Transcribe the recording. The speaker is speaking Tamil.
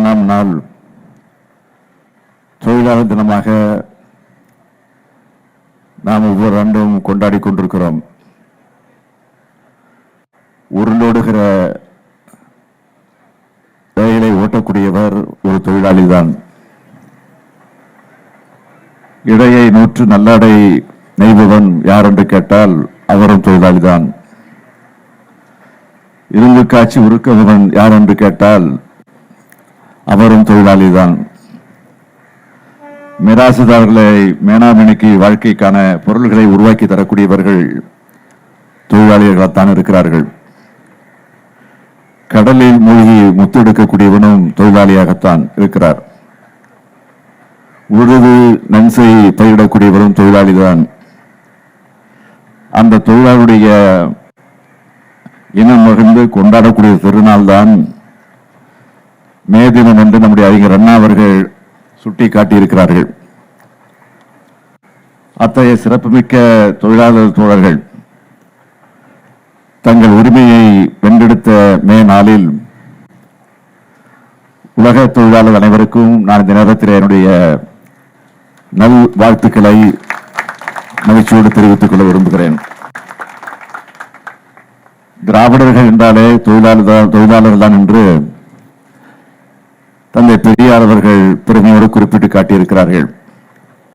31ஆம் நாள் தொழிலாளர் தினமாக நாம் ஒவ்வொரு ஆண்டும் கொண்டாடி கொண்டிருக்கிறோம். உருண்டோடுகிற ரயிலை ஓட்டக்கூடியவர் ஒரு தொழிலாளி தான். இடையை நூற்று நல்லாடை நெய்பவன் யார் என்று கேட்டால் அவரும் தொழிலாளிதான். இரும்பு காட்சி உருக்கவன் யார் என்று கேட்டால் அவரும் தொழிலாளிதான். மிராசுதாரர்களை மேனாமணிக்கு வாழ்க்கைக்கான பொருள்களை உருவாக்கி தரக்கூடியவர்கள் தொழிலாளிகளாகத்தான் இருக்கிறார்கள். கடலில் மூழ்கி முத்தெடுக்கக்கூடியவனும் தொழிலாளியாகத்தான் இருக்கிறார். உழுது நன்சை பயிரிடக்கூடியவரும் தொழிலாளிதான். அந்த தொழிலாளருடைய இனம் மகிழ்ந்து கொண்டாடக்கூடிய திருநாள் தான் மே தினம் என்று நம்முடைய அறிஞர் அண்ணா அவர்கள் சுட்டிக்காட்டியிருக்கிறார்கள். அத்தகைய சிறப்புமிக்க தொழிலாளர் தோழர்கள் தங்கள் உரிமையை வென்றெடுத்த மே நாளில் உலக தொழிலாளர் அனைவருக்கும் நான் இந்த நேரத்தில் என்னுடைய நல் வாழ்த்துக்களை மகிழ்ச்சியோடு தெரிவித்துக் கொள்ள விரும்புகிறேன். திராவிடர்கள் என்றாலே தொழிலாளர்கள் தான் என்று தந்தை பெரியார் அவர்கள் பெருமையோடு குறிப்பிட்டு காட்டியிருக்கிறார்கள்.